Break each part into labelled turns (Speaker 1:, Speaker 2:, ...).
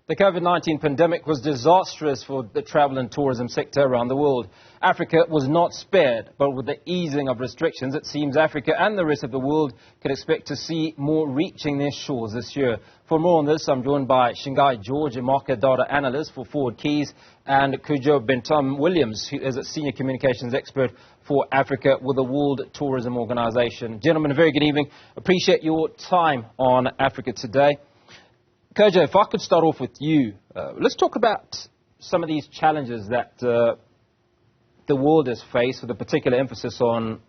Speaker 1: The COVID-19 pandemic was disastrous for the travel and tourism sector around the world. Africa was not spared, but with the easing of restrictions, it seems Africa and the rest of the world can expect to see more reaching their shores this year. For more on this, I'm joined by Shingai George, a market data analyst for Forwardkeys, and Kojo Bentum-Williams, who is a senior communications expert for Africa with the World Tourism Organization. Gentlemen, a very good evening. Appreciate your time on Africa today. Kojo, if I could start off with you, let's talk about some of these challenges that the world has faced, with a particular emphasis on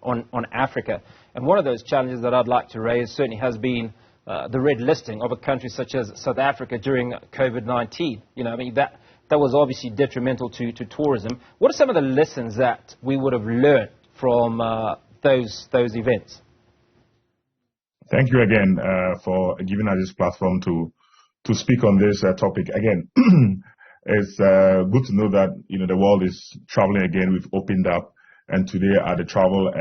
Speaker 1: Africa. And one of those challenges that I'd like to raise certainly has been the red listing of a country such as South Africa during COVID-19. That was obviously detrimental to tourism. What are some of the lessons that we would have learned from those events?
Speaker 2: Thank you again for giving us this platform to speak on this topic. Again, it's good to know that, the world is traveling again. We've opened up, and today at the travel,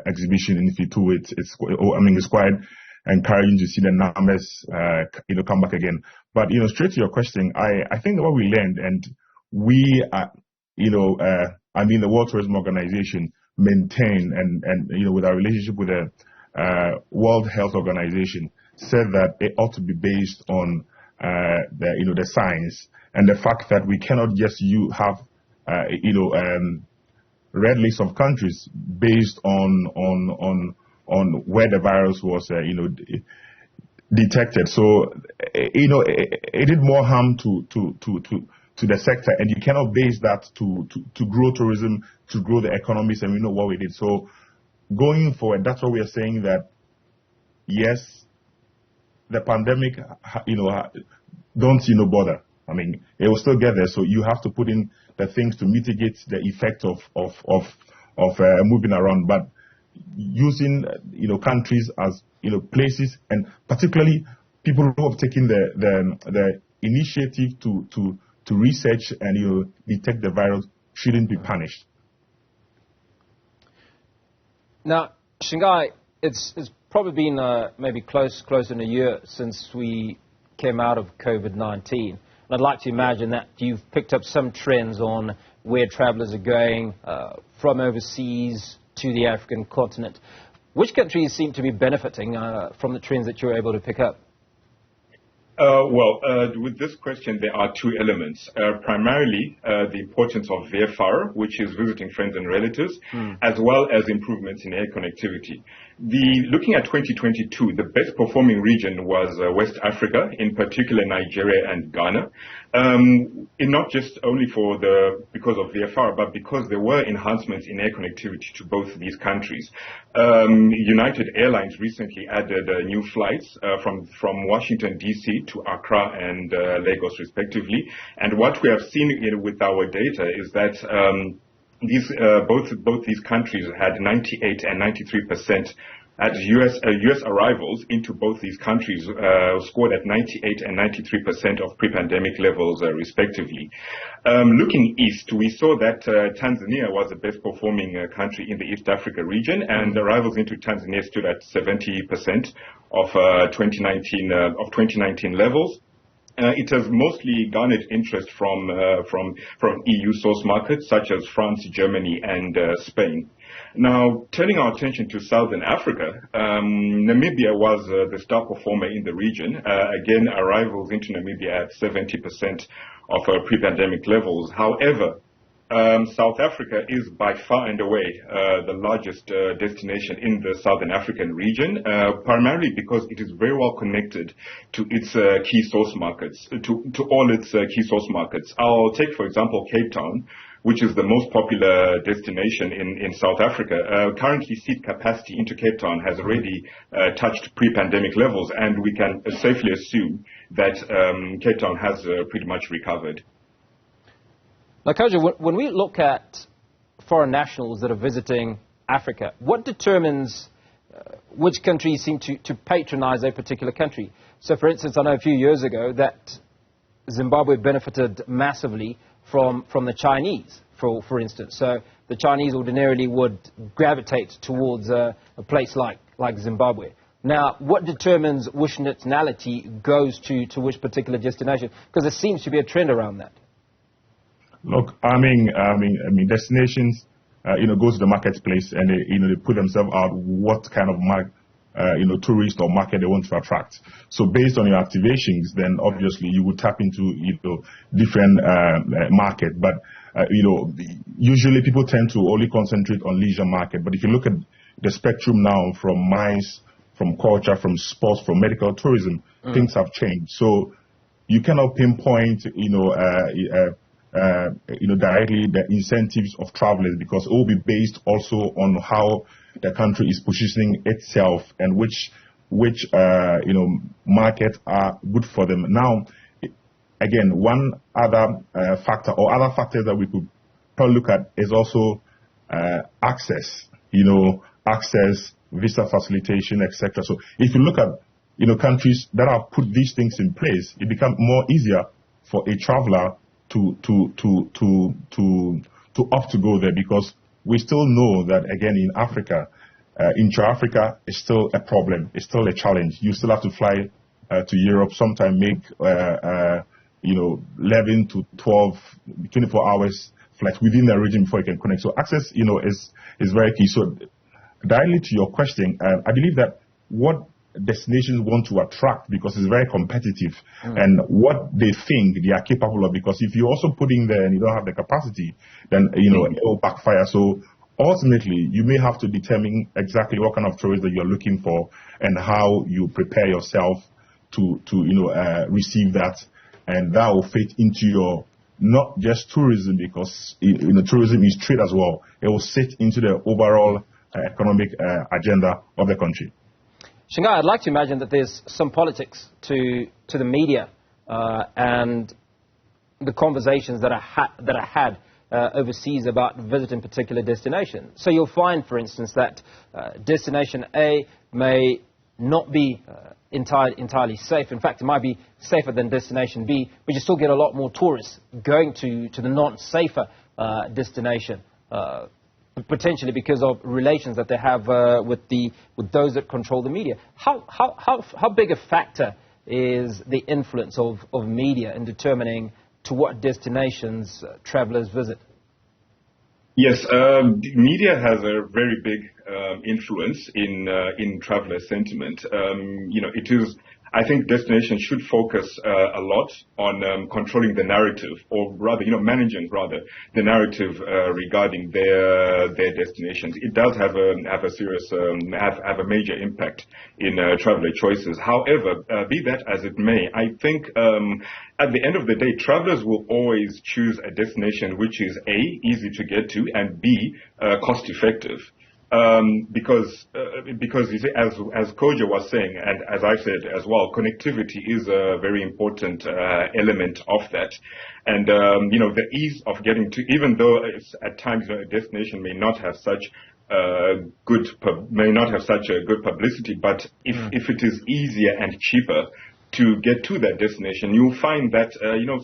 Speaker 2: exhibition in Fitu, it's quite encouraging to see the numbers, come back again. But, straight to your question, I think what we learned, and we, the World Tourism Organization maintain and with our relationship with the World Health Organization, said that it ought to be based on the science and the fact that we cannot just have red list of countries based on where the virus was detected. So it did more harm to the sector, and you cannot base that to grow tourism, to grow the economies, and we know what we did. So going forward, that's what we are saying, that yes, the pandemic, don't bother. It will still get there. So you have to put in the things to mitigate the effect of moving around. But using countries as places, and particularly people who have taken the initiative to research and detect the virus, shouldn't be punished. Now,
Speaker 1: Shingai, it's probably been maybe close in a year since we came out of COVID-19. And I'd like to imagine that you've picked up some trends on where travelers are going from overseas to the African continent. Which countries seem to be benefiting from the trends that you're able to pick up?
Speaker 3: With this question, there are two elements. Primarily, the importance of VFR, which is visiting friends and relatives, as well as improvements in air connectivity. Looking at 2022, the best performing region was West Africa, in particular Nigeria and Ghana. And not just only because of VFR, but because there were enhancements in air connectivity to both these countries. United Airlines recently added new flights from Washington, D.C. to Accra and Lagos, respectively. And what we have seen with our data is that both these countries had 98 and 93%. US arrivals into both these countries scored at 98 and 93% of pre-pandemic levels, respectively. Looking east, we saw that Tanzania was the best performing country in the East Africa region, and arrivals into Tanzania stood at 70% of 2019 levels. It has mostly garnered interest from EU source markets such as France, Germany, and Spain. Now, turning our attention to Southern Africa, Namibia was the star performer in the region. Again, arrivals into Namibia at 70% of pre-pandemic levels. However, South Africa is by far and away the largest destination in the Southern African region, primarily because it is very well connected to its key source markets, to all its key source markets. I'll take, for example, Cape Town, which is the most popular destination in South Africa. Currently, seat capacity into Cape Town has already touched pre-pandemic levels, and we can safely assume that Cape Town has pretty much recovered.
Speaker 1: Now, Kojo, when we look at foreign nationals that are visiting Africa, what determines which countries seem to patronize a particular country? So, for instance, I know a few years ago that Zimbabwe benefited massively from the Chinese, for instance. So the Chinese ordinarily would gravitate towards a place like Zimbabwe. Now, what determines which nationality goes to which particular destination? Because there seems to be a trend around that.
Speaker 2: Look, I mean, destinations, go to the marketplace and they put themselves out what kind of tourist or market they want to attract. So based on your activations, then obviously you would tap into different market. But usually people tend to only concentrate on leisure market. But if you look at the spectrum now from MICE, from culture, from sports, from medical tourism, things have changed. So you cannot pinpoint, directly the incentives of travelers, because it will be based also on how the country is positioning itself and which markets are good for them. Now, again, one other factor or other factors that we could probably look at is also access. Access, visa facilitation, etc. So if you look at countries that have put these things in place, it becomes more easier for a traveler to opt to go there, because we still know that, again, in Africa, intra-Africa is still a problem. It's still a challenge. You still have to fly to Europe, sometimes make 11 to 12, 24 hours flights within the region before you can connect. So access, is very key. So directly to your question, I believe that what destinations want to attract, because it's very competitive, and what they think they are capable of, because if you also put in there and you don't have the capacity, then it will backfire. So ultimately you may have to determine exactly what kind of tourist that you're looking for and how you prepare yourself to receive that, and that will fit into your not just tourism, because tourism is trade as well. It will sit into the overall economic agenda of the country.
Speaker 1: Shingai, I'd like to imagine that there's some politics to the media and the conversations that are had overseas about visiting particular destinations. So you'll find, for instance, that destination A may not be entirely safe. In fact, it might be safer than destination B, but you still get a lot more tourists going to the non-safer destination. Potentially because of relations that they have with those that control the media. How big a factor is the influence of media in determining to what destinations travelers visit?
Speaker 3: Yes, media has a very big influence in traveler sentiment. It is. I think destinations should focus a lot on controlling the narrative, or rather, managing the narrative regarding their destinations. It does have a serious have a major impact in traveler choices. However, be that as it may, I think at the end of the day, travelers will always choose a destination which is A, easy to get to, and B, cost effective. Because you see, as Kojo was saying, and as I said as well, connectivity is a very important element of that. And the ease of getting to, even though it's, at times a destination may not have such good publicity, but if it is easier and cheaper to get to that destination, you'll find that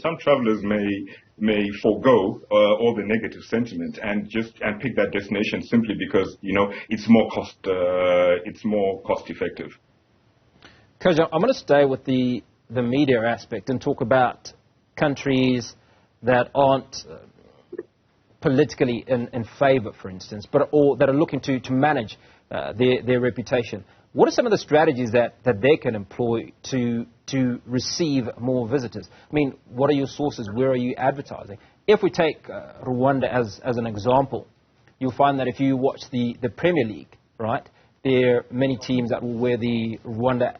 Speaker 3: some travelers may forego all the negative sentiment and pick that destination simply because it's more cost effective.
Speaker 1: Kojo, I'm going to stay with the media aspect and talk about countries that aren't politically in favour, for instance, but that are looking to manage their reputation. What are some of the strategies that they can employ to receive more visitors? I mean, what are your sources? Where are you advertising? If we take Rwanda as an example, you'll find that if you watch the Premier League, right, there are many teams that will wear the Rwanda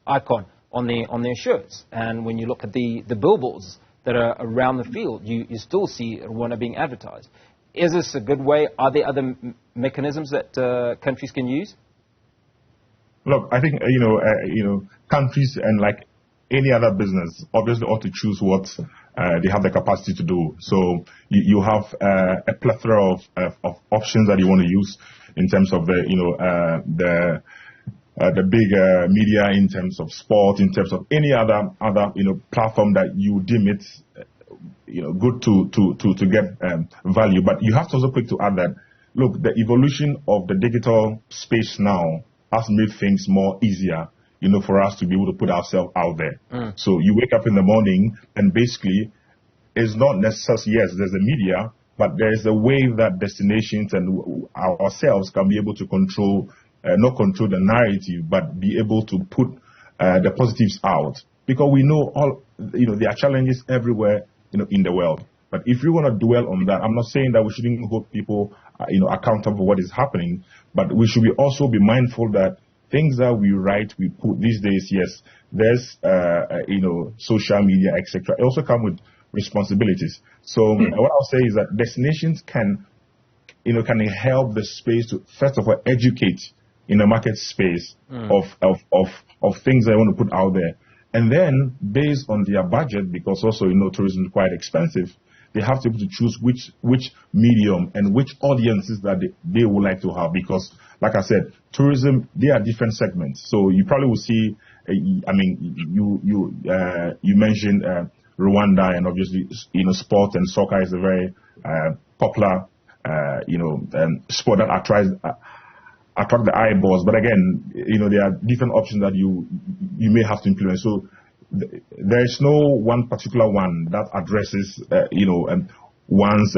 Speaker 1: icon on their shirts. And when you look at the billboards that are around the field, you still see Rwanda being advertised. Is this a good way? Are there other mechanisms that countries can use?
Speaker 2: Look, I think, countries, and like any other business, obviously ought to choose what they have the capacity to do. So you have a plethora of options that you want to use in terms of the big media, in terms of sport, in terms of any other platform that you deem it good to get value. But you have to also quick to add that, look, the evolution of the digital space now has made things more easier, for us to be able to put ourselves out there. So you wake up in the morning and basically it's not necessarily, yes, there's the media, but there's a way that destinations and ourselves can be able to control, not control the narrative, but be able to put the positives out. Because we know there are challenges everywhere, in the world. But if you want to dwell on that, I'm not saying that we shouldn't hold people, accountable for what is happening, but we should also be mindful that things that we write, we put these days, yes, there's, social media, etc. It also comes with responsibilities. So what I'll say is that destinations can help the space to, first of all, educate in the market space of things they want to put out there. And then, based on their budget, because also, tourism is quite expensive, they have to be able to choose which medium and which audiences that they would like to have. Because, like I said, tourism, there are different segments. So you probably will see, you mentioned Rwanda, and obviously, sport and soccer is a very popular, sport that attract the eyeballs. But again, there are different options that you may have to implement. So there is no one particular one that addresses, one's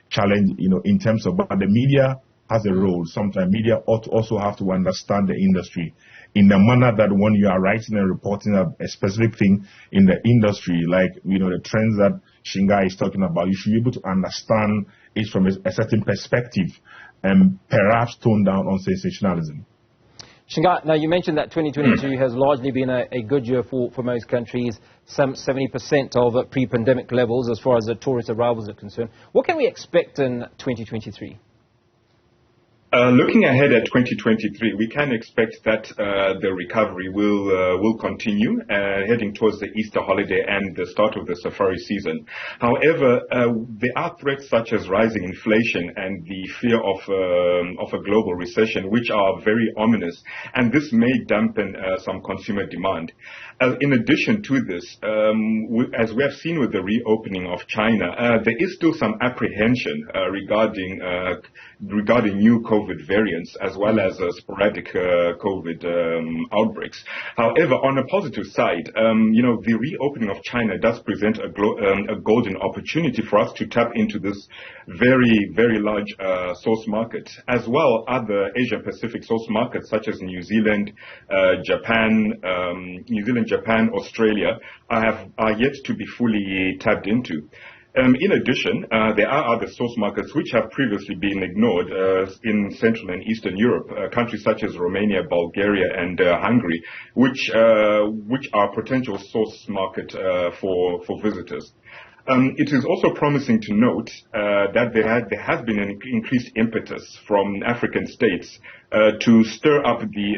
Speaker 2: challenge, in terms of, but the media has a role. Sometimes media ought to also have to understand the industry in the manner that when you are writing and reporting a specific thing in the industry, like, the trends that Shingai is talking about, you should be able to understand it from a certain perspective and perhaps tone down on sensationalism.
Speaker 1: Shingai, now you mentioned that 2022 has largely been a good year for most countries, some 70% of pre-pandemic levels as far as the tourist arrivals are concerned. What can we expect in 2023?
Speaker 3: Looking ahead at 2023, we can expect that the recovery will continue, heading towards the Easter holiday and the start of the safari season. However, there are threats such as rising inflation and the fear of a global recession, which are very ominous, and this may dampen some consumer demand. In addition to this, as we have seen with the reopening of China, there is still some apprehension regarding new COVID variants as well as sporadic COVID outbreaks. However, on a positive side, the reopening of China does present a golden opportunity for us to tap into this very, very large source market, as well other Asia-Pacific source markets such as New Zealand, Japan, Australia are yet to be fully tapped into. In addition, there are other source markets which have previously been ignored in Central and Eastern Europe, countries such as Romania, Bulgaria, and Hungary, which are potential source market for visitors. It is also promising to note that there has been an increased impetus from African states to stir up the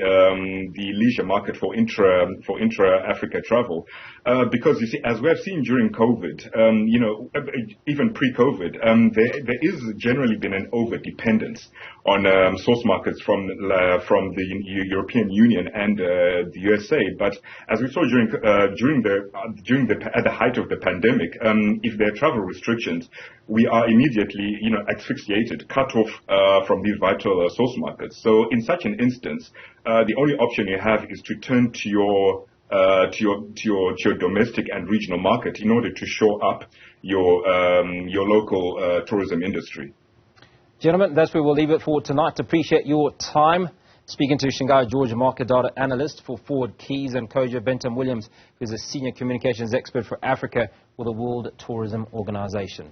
Speaker 3: leisure market for intra-Africa travel, because you see, as we have seen during COVID, even pre-COVID, there is generally been an over-dependence on source markets from the European Union and the USA. But as we saw at the height of the pandemic, if there are travel restrictions, we are immediately asphyxiated, cut off from these vital source markets. So in such an instance, the only option you have is to turn to your domestic and regional market in order to shore up your local tourism industry.
Speaker 1: Gentlemen, that's where we'll leave it for tonight. Appreciate your time. Speaking to Shingai George, market data analyst for Forwardkeys, and Kojo Bentum-Williams, who's a senior communications expert for Africa with the World Tourism Organization.